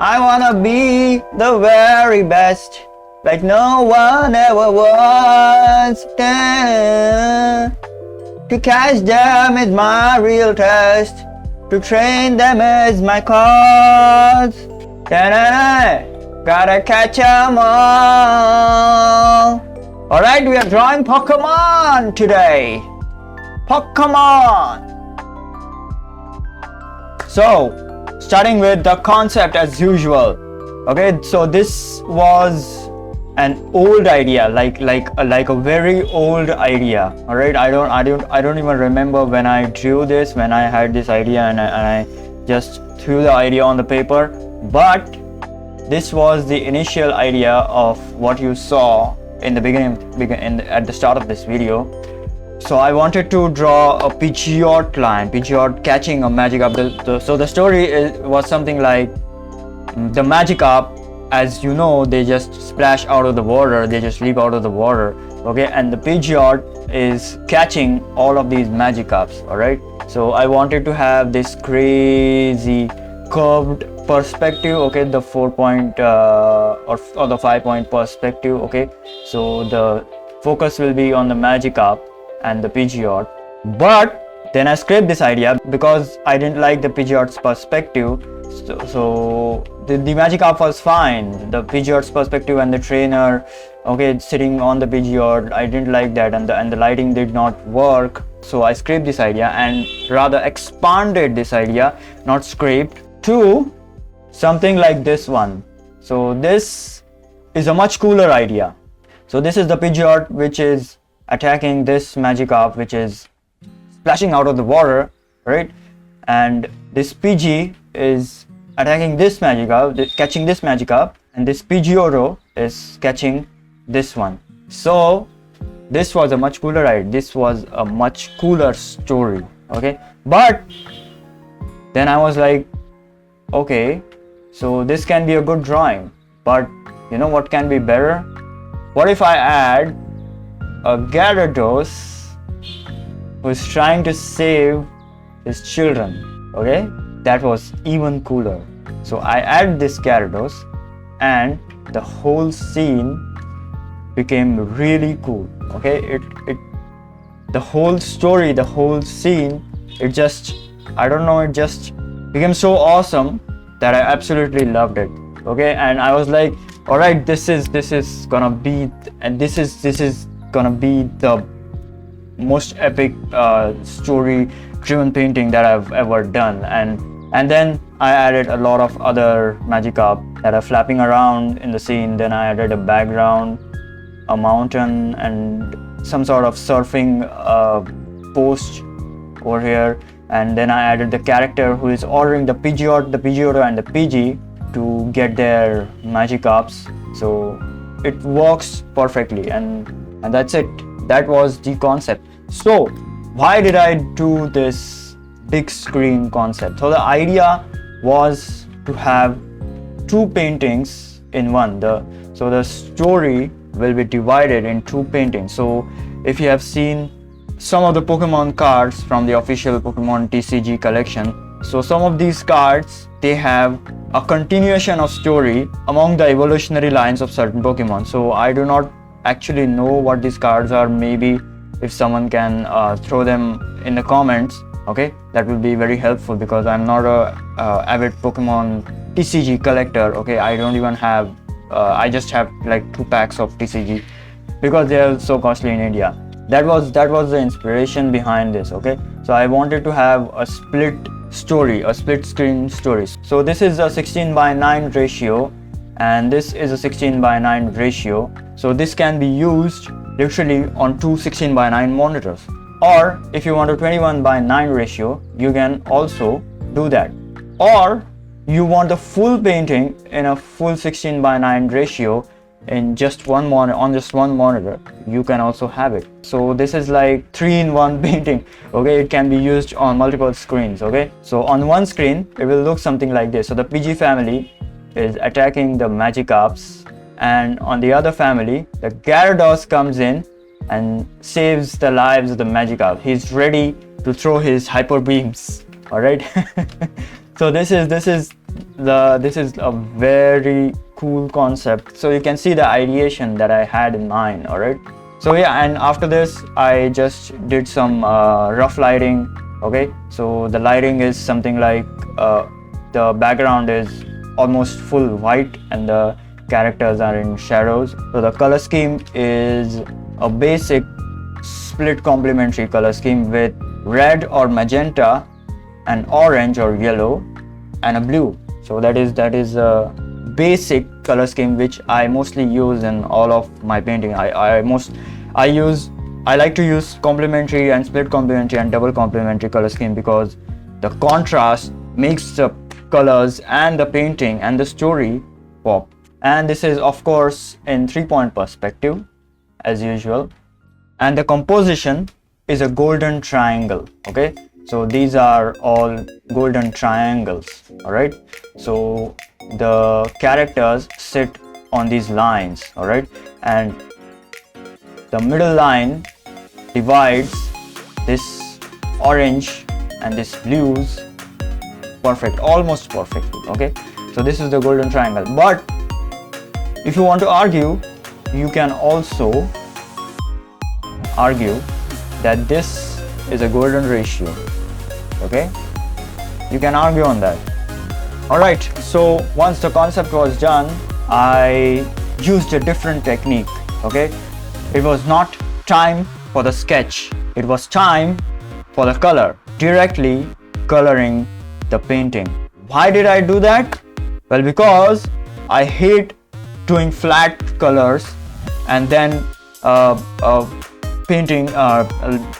I wanna be the very best, like no one ever was. To catch them is my real test. To train them is my cause. Gotta catch 'em all. Alright, we are drawing Pokemon today. Pokemon. So, starting with the concept as usual. Okay, so this was an old idea, like a very old idea. All right, I don't even remember when I drew this, when I had this idea, and I just threw the idea on the paper. But this was the initial idea of what you saw in the beginning, at the start of this video. So I wanted to draw a Pidgeot line, Pidgeot catching a Magikarp. So the story was something like the Magikarp, as you know, they just splash out of the water, they just leap out of the water, okay, and the Pidgeot is catching all of these Magikarps. All right, so I wanted to have this crazy curved perspective, okay, the 4-point or the 5-point perspective, okay. So the focus will be on the Magikarp and the Pidgeot. But then I scrapped this idea because I didn't like the Pidgeot's perspective. So the Magikarp was fine, the Pidgeot's perspective and the trainer, okay, sitting on the Pidgeot, I didn't like that, and the lighting did not work. So I scraped this idea and rather expanded this idea, not scraped, to something like this one. So this is a much cooler idea. So this is the Pidgeot which is attacking this Magikarp which is splashing out of the water, right? And this Pidgey is attacking this Magikarp, catching this Magikarp, and this Pidgeotto is catching this one. So this was a much cooler idea. This was a much cooler story, okay? But then I was like, okay, so this can be a good drawing, but you know what can be better? What if I add a gyarados who's trying to save his children, okay? That was even cooler. So I add this gyarados and the whole scene became really cool, okay? The whole story, the whole scene, it just, I don't know, it just became so awesome that I absolutely loved it, okay? And I was like, all right, this is gonna be, and this is gonna be the most epic story driven painting that I've ever done. And then I added a lot of other Magikarp that are flapping around in the scene. Then I added a background, a mountain, and some sort of surfing post over here. And then I added the character who is ordering the Pidgeot, the Pidgeotto, and the Pidgey to get their Magikarps. So it works perfectly, and that's it. That was the concept. So why did I do this big screen concept? So the idea was to have two paintings in one. So the story will be divided in two paintings. So if you have seen some of the Pokemon cards from the official Pokemon TCG collection, so some of these cards, they have a continuation of story among the evolutionary lines of certain Pokemon. So I do not actually know what these cards are. Maybe if someone can throw them in the comments, okay, that will be very helpful, because I'm not a avid Pokemon TCG collector, okay. I don't even have I just have like 2 packs of TCG because they are so costly in India. That was the inspiration behind this, okay. So I wanted to have a split story, a split screen story. So this is a 16:9 ratio and this is a 16:9 ratio. So this can be used literally on two 16:9 monitors, or if you want a 21:9 ratio, you can also do that. Or you want the full painting in a full 16:9 ratio in just one monitor, you can also have it. So this is like 3-in-1 painting, okay. It can be used on multiple screens, okay. So on one screen it will look something like this. So the Pidgey family is attacking the Magikarps, and on the other family the Gyarados comes in and saves the lives of the Magikarp. He's ready to throw his hyper beams, all right. So this is this is a very cool concept. So you can see the ideation that I had in mind. All right, so yeah, and after this I just did some rough lighting. Okay, so the lighting is something like the background is almost full white and the characters are in shadows. So the color scheme is a basic split complementary color scheme with red or magenta, an orange or yellow, and a blue. So that is a basic color scheme which I mostly use in all of my painting. I like to use complementary and split complementary and double complementary color scheme because the contrast makes the colors and the painting and the story pop. And this is of course in 3-point perspective as usual, and the composition is a golden triangle. Okay, so these are all golden triangles. All right, so the characters sit on these lines. All right, and the middle line divides this orange and this blues perfect, almost perfectly. Okay, so this is the golden triangle. But if you want to argue, you can also argue that this is a golden ratio. Okay, you can argue on that. All right, so once the concept was done, I used a different technique. Okay, it was not time for the sketch, it was time for the color, directly coloring the painting. Why did I do that? Well, because I hate doing flat colors and then painting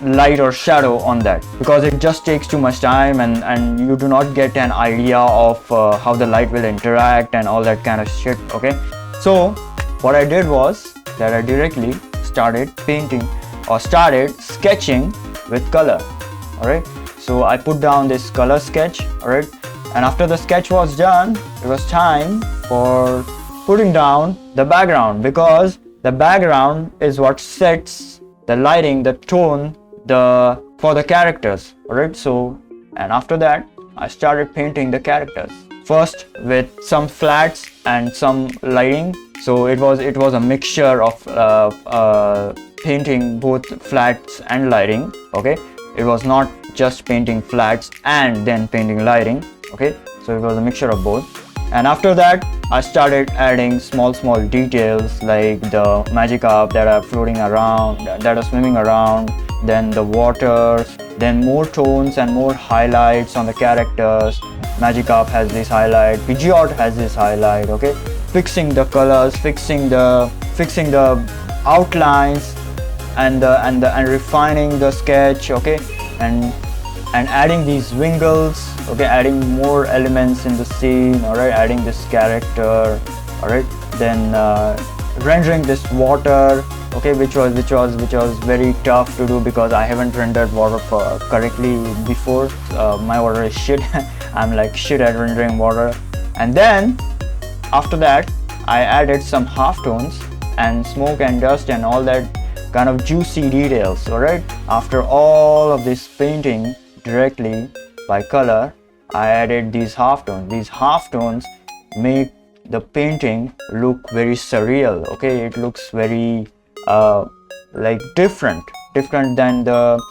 light or shadow on that, because it just takes too much time and you do not get an idea of how the light will interact and all that kind of shit. Okay, so what I did was that I directly started painting or started sketching with color. All right, so I put down this color sketch. All right, and after the sketch was done, it was time for putting down the background, because the background is what sets the lighting, the tone, for the characters. All right, so and after that I started painting the characters first with some flats and some lighting. So it was a mixture of painting both flats and lighting. Okay, it was not just painting flats and then painting lighting. Okay, so it was a mixture of both. And after that I started adding small details like the magikarp that are floating around, that are swimming around, then the waters, then more tones and more highlights on the characters. Magikarp has this highlight, Pidgeot has this highlight. Okay, fixing the colors, fixing the outlines and refining the sketch. Okay, and adding these wrinkles. Okay, adding more elements in the scene. All right, adding this character. All right, then rendering this water. Okay, which was very tough to do because I haven't rendered water correctly before. My water is shit. I'm like shit at rendering water. And then after that I added some halftones and smoke and dust and all that kind of juicy details. All right, after all of this painting directly by color, I added these halftones. These halftones make the painting look very surreal. Okay, it looks very like different than the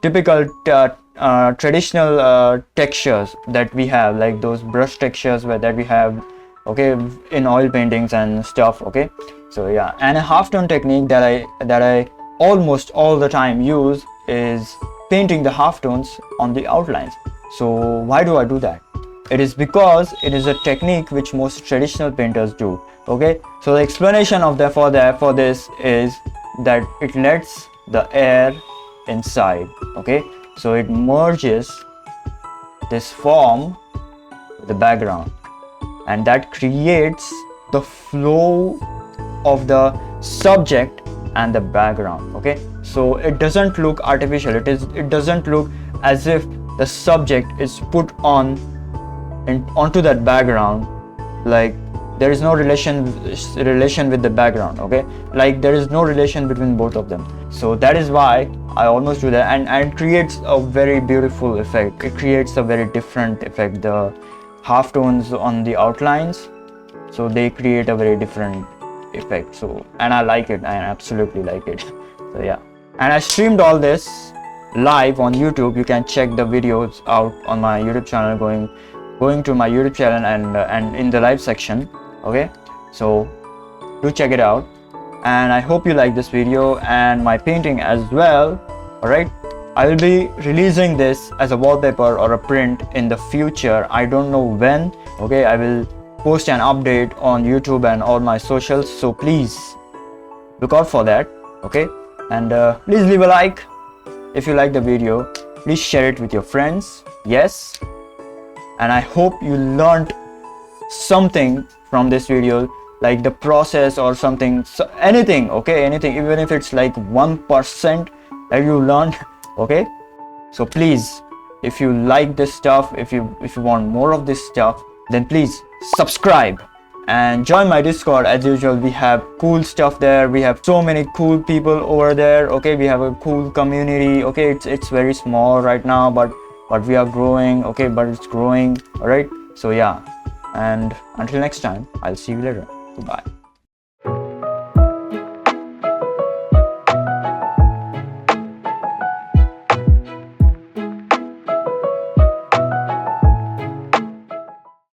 typical traditional textures that we have, like those brush textures that we have, okay, in oil paintings and stuff. Okay, so yeah, and a halftone technique that I almost all the time use is painting the halftones on the outlines. So why do I do that? It is because it is a technique which most traditional painters do. Okay, so the explanation of for this is that it lets the air inside. Okay, so it merges this form with the background, and that creates the flow of the subject and the background. Okay, so it doesn't look artificial. It doesn't look as if the subject is put onto that background, like there is no relation with the background. Okay, like there is no relation between both of them. So that is why I almost do that, and it creates a very beautiful effect. It creates a very different effect. The halftones on the outlines, so they create a very different effect. So, and I like it, I absolutely like it. So yeah, and I streamed all this live on YouTube. You can check the videos out on my YouTube channel, going to my YouTube channel and in the live section. Okay, so do check it out, and I hope you like this video and my painting as well. All right, I will be releasing this as a wallpaper or a print in the future. I don't know when. Okay, I will post an update on YouTube and all my socials, so please look out for that. Okay, and please leave a like if you like the video. Please share it with your friends. Yes, and I hope you learned something from this video, like the process or something, so anything. Okay, anything, even if it's like 1% that you learned. Okay, so please, if you like this stuff, if you want more of this stuff, then please subscribe and join my Discord. As usual, we have cool stuff there. We have so many cool people over there. Okay, we have a cool community. Okay, it's very small right now, but we are growing. Okay, but it's growing. All right, so yeah, and until next time, I'll see you later. Goodbye.